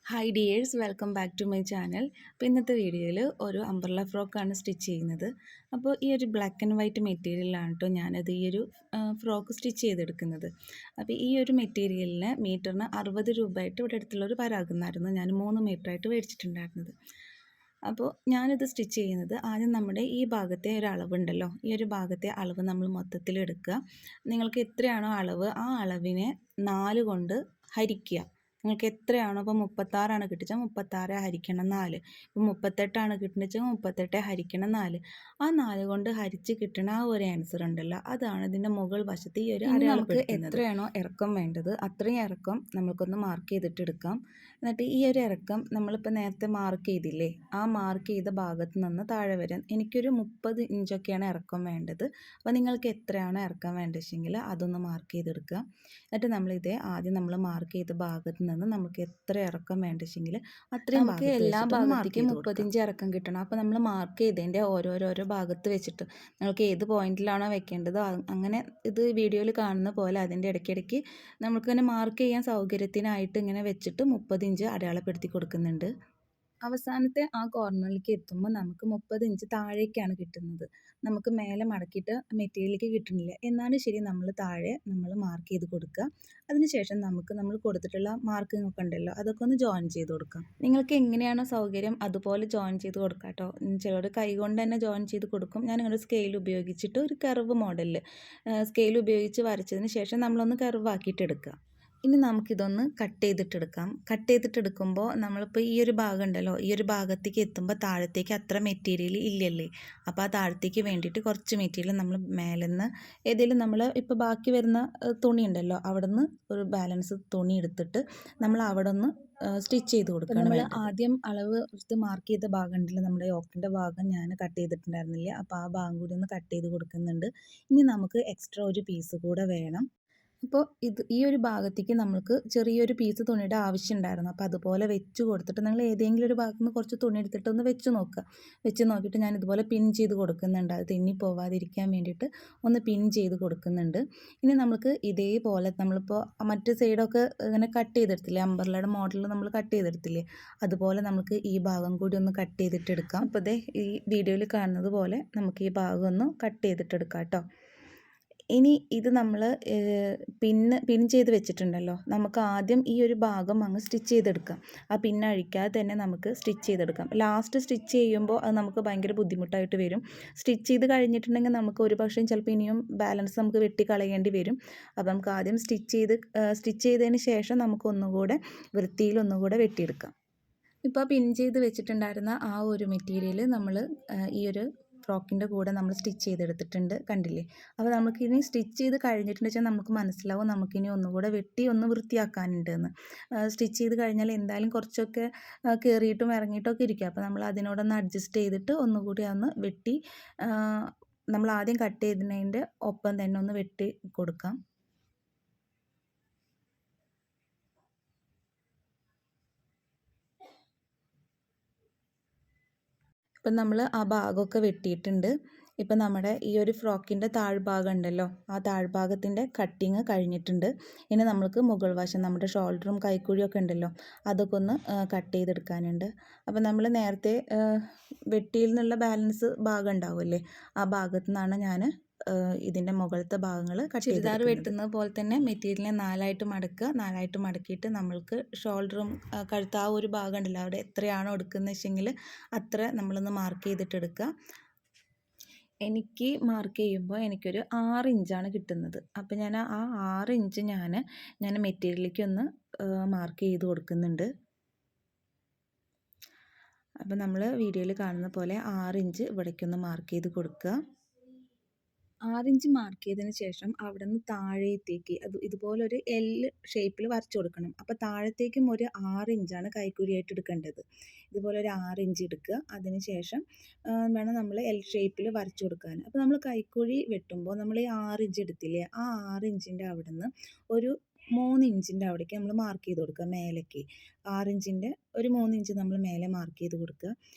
Hi dears, welcome back to my channel. അപ്പോൾ ഇന്നത്തെ വീഡിയോയിൽ ഒരു അംബ്രല്ല ഫ്രോക്കാണ് സ്റ്റിച്ച് ചെയ്യുന്നത്. അപ്പോൾ ഈ ഒരു ബ്ലാക്ക് ആൻഡ് വൈറ്റ് മെറ്റീരിയലാണ് കേട്ടോ ഞാനത് ഈ ഒരു ഫ്രോക്ക് സ്റ്റിച്ച് ചെയ്തെടുക്കുന്നത്. അപ്പോൾ ഈ ഒരു മെറ്റീരിയലിന് മീറ്ററിന് 60 രൂപയായിട്ട് ഇവിടെ അടുത്തുള്ളൊരു പരാകുന്നായിരുന്നു ഞാൻ 3 മീറ്ററായിട്ട് മേടിച്ചിട്ടുണ്ടായിരുന്നത്. അപ്പോൾ ഞാനിത് സ്റ്റിച്ച് ചെയ്യുന്നത് ആദ്യം നമ്മുടെ ഈ ഭാഗത്തെ ഒരു അളവുണ്ടല്ലോ, ഈ ഒരു ഭാഗത്തെ അളവ് നമ്മൾ മൊത്തത്തിൽ എടുക്കുക. നിങ്ങൾക്ക് എത്രയാണോ അളവ് ആ അളവിനെ 4 കൊണ്ട് ഹരിക്കുക. നിങ്ങൾക്ക് എത്രയാണോ, ഇപ്പോൾ 36 കിട്ടിച്ചാൽ 36 ഹരിക്കണം 4, ഇപ്പോൾ 38 കിട്ടുന്നതെച്ചാൽ 38 ഹരിക്കണം 4. ആ 4 കൊണ്ട് ഹരിച്ച് കിട്ടണ ആ ഒരു ആൻസർ ഉണ്ടല്ലോ, അതാണ് ഇതിൻ്റെ മുകൾ വശത്ത് ഈ ഒരു അടയാളപ്പെടുത്തുന്നത്. എത്രയാണോ ഇറക്കം വേണ്ടത് അത്രയും ഇറക്കം നമുക്കൊന്ന് മാർക്ക് ചെയ്തിട്ട് എടുക്കാം. എന്നിട്ട് ഈ ഒരു ഇറക്കം നമ്മളിപ്പോൾ നേരത്തെ മാർക്ക് ചെയ്തില്ലേ, ആ മാർക്ക് ചെയ്ത ഭാഗത്ത് നിന്ന് താഴെ വരാൻ എനിക്കൊരു 30 ഇഞ്ചൊക്കെയാണ് ഇറക്കം വേണ്ടത്. അപ്പോൾ നിങ്ങൾക്ക് എത്രയാണോ ഇറക്കം വേണ്ടതെങ്കിൽ അതൊന്ന് മാർക്ക് ചെയ്തെടുക്കുക. എന്നിട്ട് നമ്മളിതേ ആദ്യം നമ്മൾ മാർക്ക് ചെയ്ത ഭാഗത്ത് നിന്ന് നമുക്ക് എത്ര ഇറക്കം വേണ്ടതെങ്കിൽ അത്രയും നമുക്ക് എല്ലാ ഭാഗത്തേക്കും 35 ഇറക്കം കിട്ടണം. അപ്പോൾ നമ്മൾ മാർക്ക് ചെയ്തതിൻ്റെ ഓരോരോ ഭാഗത്ത് വെച്ചിട്ട് നിങ്ങൾക്ക് ഏത് പോയിന്റിലാണോ വെക്കേണ്ടത് അങ്ങനെ ഇത് വീഡിയോയിൽ കാണുന്ന പോലെ അതിൻ്റെ ഇടയ്ക്കിടയ്ക്ക് നമുക്ക് തന്നെ മാർക്ക് ചെയ്യാൻ സൗകര്യത്തിനായിട്ട് ഇങ്ങനെ വെച്ചിട്ട് 30 ഇഞ്ച് അടയാളപ്പെടുത്തി കൊടുക്കുന്നുണ്ട്. അവസാനത്തെ ആ കോർണറിലേക്ക് എത്തുമ്പോൾ നമുക്ക് 30 ഇഞ്ച് താഴേക്കാണ് കിട്ടുന്നത്. നമുക്ക് മേലെ മടക്കിയിട്ട് മെറ്റീരിയലിലേക്ക് കിട്ടുന്നില്ല. എന്നാലും ശരി, നമ്മൾ താഴെ മാർക്ക് ചെയ്ത് കൊടുക്കുക. അതിനുശേഷം നമ്മൾ കൊടുത്തിട്ടുള്ള മാർക്കിംഗ് ഒക്കെ ഉണ്ടല്ലോ, അതൊക്കെ ഒന്ന് ജോയിൻ ചെയ്ത് കൊടുക്കാം. നിങ്ങൾക്ക് എങ്ങനെയാണോ സൗകര്യം അതുപോലെ ജോയിൻ ചെയ്ത് കൊടുക്കാം കേട്ടോ. ചിലർ കൈകൊണ്ട് തന്നെ ജോയിൻ ചെയ്ത് കൊടുക്കും. ഞാനിങ്ങനെ സ്കെയിൽ ഉപയോഗിച്ചിട്ട് ഒരു കർവ് മോഡലിൽ സ്കെയിൽ ഉപയോഗിച്ച് വരച്ചതിന് ശേഷം നമ്മളൊന്ന് കർവ് ആക്കിയിട്ട് എടുക്കുക. ഇനി നമുക്കിതൊന്ന് കട്ട് ചെയ്തിട്ടെടുക്കാം. കട്ട് ചെയ്തിട്ടെടുക്കുമ്പോൾ നമ്മളിപ്പോൾ ഈ ഒരു ഭാഗം ഉണ്ടല്ലോ, ഈ ഒരു ഭാഗത്തേക്ക് എത്തുമ്പോൾ താഴത്തേക്ക് അത്ര മെറ്റീരിയൽ ഇല്ലല്ലേ. അപ്പോൾ ആ താഴത്തേക്ക് വേണ്ടിയിട്ട് കുറച്ച് മെറ്റീരിയൽ നമ്മൾ മേലെന്ന് ഏതെങ്കിലും നമ്മൾ ഇപ്പോൾ ബാക്കി വരുന്ന തുണി ഉണ്ടല്ലോ, അവിടെ നിന്ന് ഒരു ബാലൻസ് തുണി എടുത്തിട്ട് നമ്മൾ അവിടെ ഒന്ന് സ്റ്റിച്ച് ചെയ്ത് കൊടുക്കണം. നമ്മൾ ആദ്യം അളവ് എടുത്ത് മാർക്ക് ചെയ്ത ഭാഗം ഉണ്ടല്ലോ, നമ്മുടെ യോക്കിൻ്റെ ഭാഗം ഞാൻ കട്ട് ചെയ്തിട്ടുണ്ടായിരുന്നില്ല. അപ്പോൾ ആ ഭാഗം കൂടി ഒന്ന് കട്ട് ചെയ്ത് കൊടുക്കുന്നുണ്ട്. ഇനി നമുക്ക് എക്സ്ട്രാ ഒരു പീസ് കൂടെ വേണം. അപ്പോൾ ഈ ഒരു ഭാഗത്തേക്ക് നമ്മൾക്ക് ചെറിയൊരു പീസ് തുണിയുടെ ആവശ്യമുണ്ടായിരുന്നു. അപ്പോൾ അതുപോലെ വെച്ച് കൊടുത്തിട്ട് നിങ്ങൾ ഏതെങ്കിലും ഒരു ഭാഗത്ത് നിന്ന് കുറച്ച് തുണി എടുത്തിട്ട് ഒന്ന് വെച്ച് നോക്കുക. വെച്ച് നോക്കിയിട്ട് ഞാൻ ഇതുപോലെ പിൻ ചെയ്ത് കൊടുക്കുന്നുണ്ട്. അത് തെന്നി പോവാതിരിക്കാൻ വേണ്ടിയിട്ട് ഒന്ന് പിൻ ചെയ്ത് കൊടുക്കുന്നുണ്ട്. ഇനി നമുക്ക് ഇതേപോലെ നമ്മളിപ്പോൾ മറ്റ് സൈഡൊക്കെ ഇങ്ങനെ കട്ട് ചെയ്തെടുത്തില്ലേ, അംബ്രല്ലയുടെ മോഡലിൽ നമ്മൾ കട്ട് ചെയ്തെടുത്തില്ലേ, അതുപോലെ നമുക്ക് ഈ ഭാഗം കൂടി ഒന്ന് കട്ട് ചെയ്തിട്ടെടുക്കാം. അപ്പോൾ ദേ ഈ വീഡിയോയിൽ കാണുന്നത് പോലെ നമുക്ക് ഈ ഭാഗം ഒന്ന് കട്ട് ചെയ്തിട്ടെടുക്കാം കേട്ടോ. ഇനി ഇത് നമ്മൾ പിൻ ചെയ്ത് വെച്ചിട്ടുണ്ടല്ലോ, നമുക്ക് ആദ്യം ഈ ഒരു ഭാഗം അങ്ങ് സ്റ്റിച്ച് ചെയ്തെടുക്കാം. ആ പിന്ന് അഴിക്കാതെ തന്നെ നമുക്ക് സ്റ്റിച്ച് ചെയ്തെടുക്കാം. ലാസ്റ്റ് സ്റ്റിച്ച് ചെയ്യുമ്പോൾ അത് നമുക്ക് ഭയങ്കര ബുദ്ധിമുട്ടായിട്ട് വരും. സ്റ്റിച്ച് ചെയ്ത് കഴിഞ്ഞിട്ടുണ്ടെങ്കിൽ നമുക്ക് ഒരു പക്ഷേ ചിലപ്പോൾ ഇനിയും ബാലൻസ് നമുക്ക് വെട്ടി കളയേണ്ടി വരും. അപ്പോൾ നമുക്ക് ആദ്യം സ്റ്റിച്ച് ചെയ്തതിന് ശേഷം നമുക്ക് ഒന്നുകൂടെ വൃത്തിയിൽ ഒന്നുകൂടെ വെട്ടിയെടുക്കാം. ഇപ്പോൾ പിൻ ചെയ്ത് വെച്ചിട്ടുണ്ടായിരുന്ന ആ ഒരു മെറ്റീരിയൽ നമ്മൾ ഈ ഒരു ഫ്രോക്കിൻ്റെ കൂടെ നമ്മൾ സ്റ്റിച്ച് ചെയ്തെടുത്തിട്ടുണ്ട്, കണ്ടില്ലേ. അപ്പോൾ നമുക്കിനി സ്റ്റിച്ച് ചെയ്ത് കഴിഞ്ഞിട്ടുണ്ടെന്ന് വെച്ചാൽ നമുക്ക് മനസ്സിലാവും നമുക്കിനി ഒന്നുകൂടെ വെട്ടി ഒന്ന് വൃത്തിയാക്കാനുണ്ടെന്ന്. സ്റ്റിച്ച് ചെയ്ത് കഴിഞ്ഞാൽ എന്തായാലും കുറച്ചൊക്കെ കയറിയിട്ടും ഇറങ്ങിയിട്ടൊക്കെ ഇരിക്കും. അപ്പോൾ നമ്മൾ അതിനോടൊന്ന് അഡ്ജസ്റ്റ് ചെയ്തിട്ട് ഒന്നുകൂടി ഒന്ന് വെട്ടി നമ്മൾ ആദ്യം കട്ട് ചെയ്തതിൻ്റെ ഒപ്പം തന്നെ ഒന്ന് വെട്ടി കൊടുക്കാം. ഇപ്പം നമ്മൾ ആ ഭാഗമൊക്കെ വെട്ടിയിട്ടുണ്ട്. ഇപ്പം നമ്മുടെ ഈ ഒരു ഫ്രോക്കിൻ്റെ താഴ്ഭാഗം ഉണ്ടല്ലോ, ആ താഴ്ഭാഗത്തിൻ്റെ കട്ടിങ് കഴിഞ്ഞിട്ടുണ്ട്. ഇനി നമ്മൾക്ക് മുകൾ വശം നമ്മുടെ ഷോൾഡറും കൈക്കുഴിയൊക്കെ ഉണ്ടല്ലോ, അതൊക്കെ ഒന്ന് കട്ട് ചെയ്തെടുക്കാനുണ്ട്. അപ്പം നമ്മൾ നേരത്തെ വെട്ടിയിൽ നിന്നുള്ള ബാലൻസ് ഭാഗം ഉണ്ടാവുമല്ലേ, ആ ഭാഗത്തു നിന്നാണ് ഞാൻ ഇതിൻ്റെ മുകളിലത്തെ ഭാഗങ്ങൾ കട്ട് ചെയ്ത് ചുരിദാർ വെട്ടുന്നത് പോലെ തന്നെ മെറ്റീരിയലിനെ 4ആയിട്ട് മടക്കുക. 4ആയിട്ട് മടക്കിയിട്ട് നമ്മൾക്ക് ഷോൾഡറും കഴുത്ത് ആ ഒരു ഭാഗം ഉണ്ടല്ലോ, അവിടെ എത്രയാണോ എടുക്കുന്നത് വെച്ചെങ്കിൽ അത്ര നമ്മളൊന്ന് മാർക്ക് ചെയ്തിട്ട് എടുക്കുക. എനിക്ക് മാർക്ക് ചെയ്യുമ്പോൾ എനിക്കൊരു 6 ഇഞ്ചാണ് കിട്ടുന്നത്. അപ്പോൾ ഞാൻ ആ 6 ഇഞ്ച് ഞാൻ മെറ്റീരിയലിലേക്ക് ഒന്ന് മാർക്ക് ചെയ്ത് കൊടുക്കുന്നുണ്ട്. അപ്പോൾ നമ്മൾ വീഡിയോയിൽ കാണുന്ന പോലെ 6 ഇഞ്ച് ഇവിടേക്കൊന്ന് മാർക്ക് ചെയ്ത് കൊടുക്കുക. 6 ഇഞ്ച് മാർക്ക് ചെയ്തതിന് ശേഷം അവിടെ നിന്ന് താഴത്തേക്ക് ഇതുപോലൊരു എൽ ഷേപ്പിൽ വരച്ചു കൊടുക്കണം. അപ്പോൾ താഴത്തേക്കും ഒരു 6 ഇഞ്ചാണ് കൈക്കുഴിയായിട്ട് എടുക്കേണ്ടത്. ഇതുപോലെ ഒരു 6 ഇഞ്ച് എടുക്കുക. അതിന് ശേഷം വേണം നമ്മൾ എൽ ഷേപ്പിൽ വരച്ചു കൊടുക്കാൻ. അപ്പോൾ നമ്മൾ കൈക്കുഴി വെട്ടുമ്പോൾ നമ്മൾ ഈ 6 ഇഞ്ച് എടുത്തില്ലേ, ആ 6 ഇഞ്ചിൻ്റെ അവിടെ നിന്ന് ഒരു 3 ഇഞ്ചിൻ്റെ അവിടേക്ക് നമ്മൾ മാർക്ക് ചെയ്ത് കൊടുക്കുക മേലേക്ക്. 6 ഇഞ്ചിൻ്റെ ഒരു 3 ഇഞ്ച് നമ്മൾ മേലെ മാർക്ക് ചെയ്ത് കൊടുക്കുക.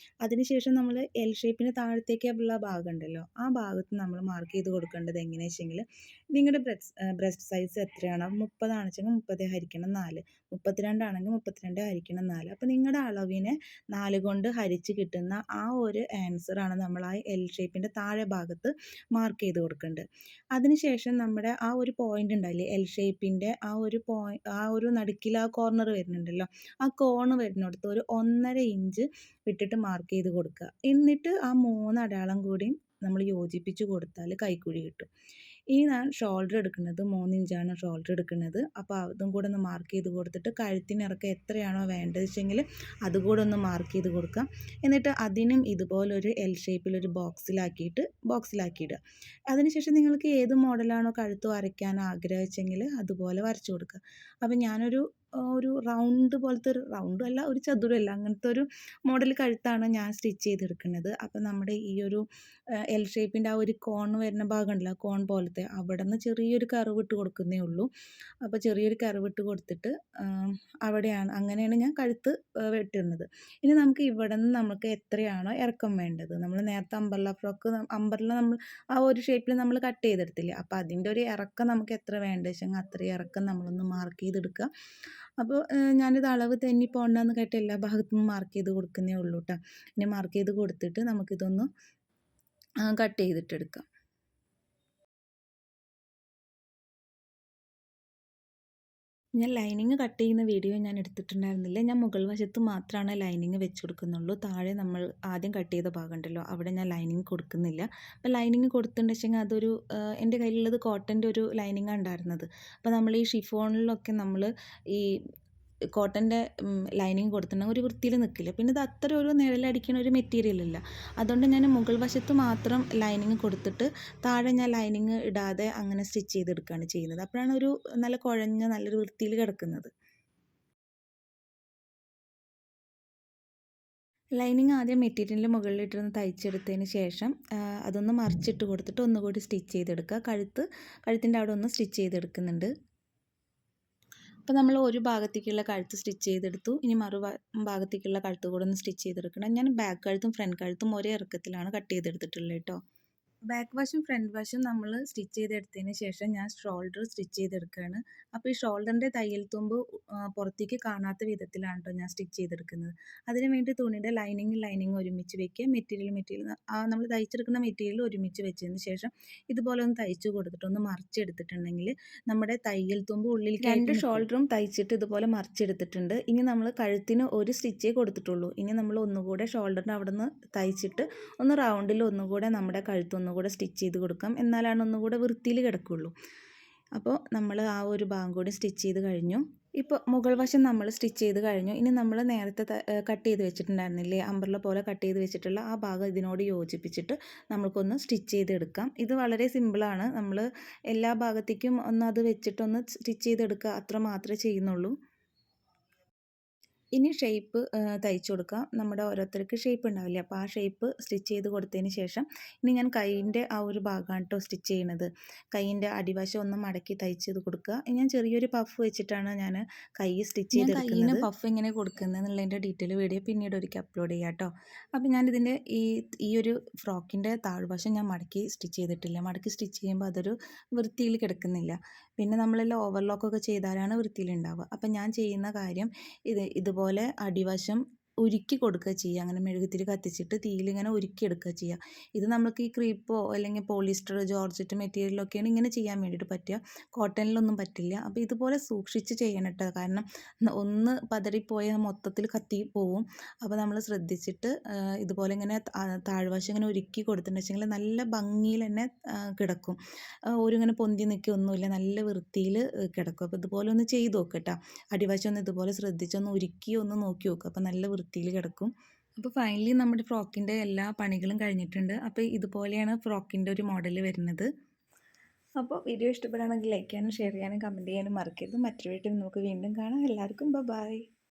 അതിനുശേഷം നമ്മൾ എൽ ഷേപ്പിന് താഴത്തേക്കുള്ള ഭാഗം ഉണ്ടല്ലോ, ആ ഭാഗത്ത് നമ്മൾ മാർക്ക് ചെയ്ത് കൊടുക്കേണ്ടത് എങ്ങനെയാണെന്ന് വെച്ചെങ്കിൽ, നിങ്ങളുടെ ബ്രസ്റ്റ് സൈസ് എത്രയാണോ, 30 ആണെച്ചെങ്കിൽ 30 ഹരിക്കണം 4, 32 ആണെങ്കിൽ 32 ഹരിക്കണം 4. അപ്പോൾ നിങ്ങളുടെ അളവിനെ 4 കൊണ്ട് ഹരിച്ച് കിട്ടുന്ന ആ ഒരു ആൻസറാണ് നമ്മൾ ആ എൽ ഷേപ്പിൻ്റെ താഴെ ഭാഗത്ത് മാർക്ക് ചെയ്ത് കൊടുക്കേണ്ടത്. അതിനുശേഷം നമ്മുടെ ആ ഒരു പോയിന്റ് ഉണ്ടായില്ലേ, എൽ ഷേപ്പിൻ്റെ ആ ഒരു നടുക്കിൽ ആ കോർണർ വരുന്നുണ്ടല്ലോ, ആ കോണ് വരുന്നിടത്ത് ഒരു 1.5 ഇഞ്ച് വിട്ടിട്ട് മാർക്ക് ചെയ്ത് കൊടുക്കുക. എന്നിട്ട് ആ 3 അടയാളം കൂടി നമ്മൾ യോജിപ്പിച്ച് കൊടുത്താൽ കൈക്കുഴി കിട്ടും. ഇനി ഞാൻ ഷോൾഡർ എടുക്കുന്നത് 3 ഇഞ്ചാണ് ഷോൾഡർ എടുക്കുന്നത്. അപ്പോൾ അതും കൂടെ ഒന്ന് മാർക്ക് ചെയ്ത് കൊടുത്തിട്ട് കഴുത്തിനിറക്കം എത്രയാണോ വേണ്ടത് വെച്ചെങ്കിൽ അതുകൂടെ ഒന്ന് മാർക്ക് ചെയ്ത് കൊടുക്കുക. എന്നിട്ട് അതിനും ഇതുപോലൊരു എൽ ഷേപ്പിലൊരു ബോക്സിലാക്കിയിടുക. അതിനുശേഷം നിങ്ങൾക്ക് ഏത് മോഡലാണോ കഴുത്ത് വരയ്ക്കാൻ ആഗ്രഹിച്ചെങ്കിൽ അതുപോലെ വരച്ചു കൊടുക്കുക. അപ്പോൾ ഞാനൊരു റൗണ്ട് പോലത്തെ, ഒരു റൗണ്ടും അല്ല ഒരു ചതുരമല്ല, അങ്ങനത്തെ ഒരു മോഡൽ കഴുത്താണ് ഞാൻ സ്റ്റിച്ച് ചെയ്തെടുക്കുന്നത്. അപ്പോൾ നമ്മുടെ ഈ ഒരു എൽ ഷേപ്പിൻ്റെ ആ ഒരു കോൺ വരുന്ന ഭാഗം ഉണ്ടല്ലോ, കോൺ പോലത്തെ, അവിടെ നിന്ന് ചെറിയൊരു കർവ് ഇട്ട് കൊടുക്കുന്നേ ഉള്ളൂ. അപ്പോൾ ചെറിയൊരു കർവ് ഇട്ട് കൊടുത്തിട്ട് അങ്ങനെയാണ് ഞാൻ കഴുത്ത് വെട്ടുന്നത്. ഇനി നമുക്ക് ഇവിടെ നിന്ന് നമുക്ക് എത്രയാണോ ഇറക്കം വേണ്ടത്, നമ്മൾ നേരത്തെ അമ്പർല നമ്മൾ ആ ഒരു ഷേപ്പിൽ നമ്മൾ കട്ട് ചെയ്തെടുത്തില്ലേ, അപ്പോൾ അതിൻ്റെ ഒരു ഇറക്കം നമുക്ക് എത്ര വേണ്ടത് വെച്ചെങ്കിൽ അത്രയും ഇറക്കം നമ്മളൊന്ന് മാർക്ക് ചെയ്തെടുക്കുക. അപ്പോൾ ഞാനിത് അളവ് തെന്നി പോകണ്ടെന്ന് കേട്ട് എല്ലാ ഭാഗത്തും മാർക്ക് ചെയ്ത് കൊടുക്കുന്നേ ഉള്ളൂ കേട്ടോ. ഇനി മാർക്ക് ചെയ്ത് കൊടുത്തിട്ട് നമുക്കിതൊന്ന് കട്ട് ചെയ്തിട്ടെടുക്കാം. ഞാൻ ലൈനിങ് കട്ട് ചെയ്യുന്ന വീഡിയോ ഞാൻ എടുത്തിട്ടുണ്ടായിരുന്നില്ല. ഞാൻ മുകൾ വശത്ത് മാത്രമാണ് ലൈനിങ് വെച്ച് കൊടുക്കുന്നുള്ളൂ. താഴെ നമ്മൾ ആദ്യം കട്ട് ചെയ്ത ഭാഗം ഉണ്ടല്ലോ, അവിടെ ഞാൻ ലൈനിങ് കൊടുക്കുന്നില്ല. അപ്പോൾ ലൈനിങ് കൊടുത്തിട്ടുണ്ടെങ്കിൽ അതൊരു എൻ്റെ കയ്യിലുള്ളത് കോട്ടൻ്റെ ഒരു ലൈനിങ്ങാണ് ഉണ്ടായിരുന്നത്. അപ്പോൾ നമ്മൾ ഈ ഷിഫോണിലൊക്കെ നമ്മൾ ഈ കോട്ടൻ്റെ ലൈനിങ് കൊടുത്തിട്ടുണ്ടെങ്കിൽ ഒരു വൃത്തിയിൽ നിൽക്കില്ല. പിന്നെ ഇത് അത്ര ഒരു നിഴലടിക്കുന്ന ഒരു മെറ്റീരിയൽ അല്ല. അതുകൊണ്ട് ഞാൻ മുകൾ വശത്ത് മാത്രം ലൈനിങ് കൊടുത്തിട്ട് താഴെ ഞാൻ ലൈനിങ് ഇടാതെ അങ്ങനെ സ്റ്റിച്ച് ചെയ്തെടുക്കുകയാണ് ചെയ്യുന്നത്. അപ്പോഴാണ് ഒരു നല്ല കുഴഞ്ഞ നല്ലൊരു വൃത്തിയിൽ കിടക്കുന്നത്. ലൈനിങ് ആദ്യം മെറ്റീരിയലിൻ്റെ മുകളിലിട്ടൊന്ന് തയ്ച്ചെടുത്തതിന് ശേഷം അതൊന്ന് മറിച്ചിട്ട് കൊടുത്തിട്ട് ഒന്നുകൂടി സ്റ്റിച്ച് ചെയ്തെടുക്കുക. കഴുത്തിൻ്റെ അവിടെ ഒന്ന് സ്റ്റിച്ച് ചെയ്തെടുക്കുന്നുണ്ട്. അപ്പോൾ നമ്മൾ ഒരു ഭാഗത്തേക്കുള്ള കഴുത്ത് സ്റ്റിച്ച് ചെയ്തെടുത്തു. ഇനി ഭാഗത്തേക്കുള്ള കഴുത്ത് കൂടെ ഒന്ന് സ്റ്റിച്ച് ചെയ്തെടുക്കണം. ഞാൻ ബാക്ക് കഴുത്തും ഫ്രണ്ട് കഴുത്തും ഒരേ ഇറക്കത്തിലാണ് കട്ട് ചെയ്തെടുത്തിട്ടുള്ളത് കേട്ടോ. ബാക്ക് വശം ഫ്രണ്ട് വശം നമ്മൾ സ്റ്റിച്ച് ചെയ്തെടുത്തതിന് ശേഷം ഞാൻ ഷോൾഡർ സ്റ്റിച്ച് ചെയ്തെടുക്കുകയാണ്. അപ്പോൾ ഈ ഷോൾഡറിൻ്റെ തയ്യൽ തുമ്പ് പുറത്തേക്ക് കാണാത്ത വിധത്തിലാണ് കേട്ടോ ഞാൻ സ്റ്റിച്ച് ചെയ്തെടുക്കുന്നത്. അതിന് വേണ്ടി തുണിയുടെ ലൈനിങ് ഒരുമിച്ച് വെക്കുക. മെറ്റീരിയൽ നമ്മൾ തയ്ച്ചെടുക്കുന്ന മെറ്റീരിയൽ ഒരുമിച്ച് വെച്ചതിന് ശേഷം ഇതുപോലെ ഒന്ന് തയ്ച്ച് കൊടുത്തിട്ട് ഒന്ന് മറിച്ചെടുത്തിട്ടുണ്ടെങ്കിൽ നമ്മുടെ തയ്യൽ തുമ്പ് ഉള്ളിൽ 2 ഷോൾഡറും തയ്ച്ചിട്ട് ഇതുപോലെ മറിച്ചെടുത്തിട്ടുണ്ട്. ഇനി നമ്മൾ കഴുത്തിന് ഒരു സ്റ്റിച്ചേ കൊടുത്തിട്ടുള്ളൂ. ഇനി നമ്മൾ ഒന്നുകൂടെ ഷോൾഡറിൻ്റെ അവിടെ നിന്ന് തയ്ച്ചിട്ട് ഒന്ന് റൗണ്ടിൽ ഒന്നുകൂടെ നമ്മുടെ കഴുത്തൊന്നുകൂടെ സ്റ്റിച്ച് ചെയ്ത് കൊടുക്കാം. എന്നാലാണ് ഒന്നുകൂടെ വൃത്തിയിൽ കിടക്കുകയുള്ളൂ. അപ്പോൾ നമ്മൾ ആ ഒരു ഭാഗം കൂടി സ്റ്റിച്ച് ചെയ്ത് കഴിഞ്ഞു. ഇപ്പോൾ മുകൾ വശം നമ്മൾ സ്റ്റിച്ച് ചെയ്ത് കഴിഞ്ഞു. ഇനി നമ്മൾ നേരത്തെ കട്ട് ചെയ്ത് വെച്ചിട്ടുണ്ടായിരുന്നില്ലേ, അമ്പർല പോലെ കട്ട് ചെയ്ത് വെച്ചിട്ടുള്ള ആ ഭാഗം ഇതിനോട് യോജിപ്പിച്ചിട്ട് നമുക്കൊന്ന് സ്റ്റിച്ച് ചെയ്തെടുക്കാം. ഇത് വളരെ സിമ്പിളാണ്. നമ്മൾ എല്ലാ ഭാഗത്തേക്കും ഒന്ന് അത് വെച്ചിട്ടൊന്ന് സ്റ്റിച്ച് ചെയ്തെടുക്കുക, അത്ര മാത്രമേ ചെയ്യുന്നുള്ളൂ. ഇനി ഷേപ്പ് തയ്ച്ചു കൊടുക്കാം. നമ്മുടെ ഓരോരുത്തർക്ക് ഷേപ്പ് ഉണ്ടാവില്ലേ, അപ്പോൾ ആ ഷേപ്പ് സ്റ്റിച്ച് ചെയ്ത് കൊടുത്തതിന് ശേഷം ഇനി ഞാൻ കൈയിൻ്റെ ആ ഒരു ഭാഗമാണ് കേട്ടോ സ്റ്റിച്ച് ചെയ്യുന്നത്. കൈയിൻ്റെ അടിവശം ഒന്ന് മടക്കി തയ്ച്ചത് കൊടുക്കുക. ഞാൻ ചെറിയൊരു പഫ് വെച്ചിട്ടാണ് ഞാൻ കൈ സ്റ്റിച്ച് ചെയ്തെടുക്കുന്നത്. കൈയിന് പഫ് എങ്ങനെ കൊടുക്കുന്നത് എന്നുള്ളതിൻ്റെ ഡീറ്റെയിൽ വീഡിയോ പിന്നീട് ഒരിക്കൽ അപ്ലോഡ് ചെയ്യാം കേട്ടോ. അപ്പോൾ ഞാനിതിൻ്റെ ഈ ഒരു ഫ്രോക്കിൻ്റെ താഴ്വശം ഞാൻ മടക്കി സ്റ്റിച്ച് ചെയ്തിട്ടില്ല. മടക്കി സ്റ്റിച്ച് ചെയ്യുമ്പോൾ അതൊരു വൃത്തിയിൽ കിടക്കുന്നില്ല. പിന്നെ നമ്മളെല്ലാം ഓവർലോക്കൊക്കെ ചെയ്താലാണ് വൃത്തിയിലുണ്ടാവുക. അപ്പം ഞാൻ ചെയ്യുന്ന കാര്യം ഇതുപോലെ അടിവശം ഉരുക്കി കൊടുക്കുക ചെയ്യുക. അങ്ങനെ മെഴുകുതിരി കത്തിച്ചിട്ട് തീയിലിങ്ങനെ ഉരുക്കിയെടുക്കുക ചെയ്യുക. ഇത് നമുക്ക് ഈ ക്രീപ്പോ അല്ലെങ്കിൽ പോളിസ്റ്റർ ജോർജറ്റ് മെറ്റീരിയലൊക്കെയാണ് ഇങ്ങനെ ചെയ്യാൻ വേണ്ടിയിട്ട് പറ്റുക. കോട്ടണിലൊന്നും പറ്റില്ല. അപ്പോൾ ഇതുപോലെ സൂക്ഷിച്ച് ചെയ്യണം കേട്ടോ. കാരണം ഒന്ന് പതറിപ്പോയാൽ മൊത്തത്തിൽ കത്തി പോവും. അപ്പോൾ നമ്മൾ ശ്രദ്ധിച്ചിട്ട് ഇതുപോലെ ഇങ്ങനെ താഴ്വശം ഇങ്ങനെ ഉരുക്കി കൊടുത്തിട്ടുണ്ടെങ്കിൽ നല്ല ഭംഗിയിൽ തന്നെ കിടക്കും. ഇങ്ങനെ പൊന്തി നിൽക്കുകയൊന്നുമില്ല, നല്ല വൃത്തിയിൽ കിടക്കും. അപ്പോൾ ഇതുപോലെ ഒന്ന് ചെയ്ത് നോക്കുക കേട്ടോ. അടിവശം ഒന്ന് ഇതുപോലെ ശ്രദ്ധിച്ചൊന്ന് ഉരുക്കി ഒന്ന് നോക്കി നോക്കുക. അപ്പോൾ നല്ല വൃത്തിയിൽ കിടക്കും. അപ്പോൾ ഫൈനലി നമ്മുടെ ഫ്രോക്കിൻ്റെ എല്ലാ പണികളും കഴിഞ്ഞിട്ടുണ്ട്. അപ്പോൾ ഇതുപോലെയാണ് ഫ്രോക്കിൻ്റെ ഒരു മോഡൽ വരുന്നത്. അപ്പോൾ വീഡിയോ ഇഷ്ടപ്പെടുകയാണെങ്കിൽ ലൈക്ക് ചെയ്യാനും ഷെയർ ചെയ്യാനും കമൻറ്റ് ചെയ്യാനും മറക്കരുത്. മറ്റൊരു വീഡിയോയിൽ നമുക്ക് വീണ്ടും കാണാം. എല്ലാവർക്കും ബൈ.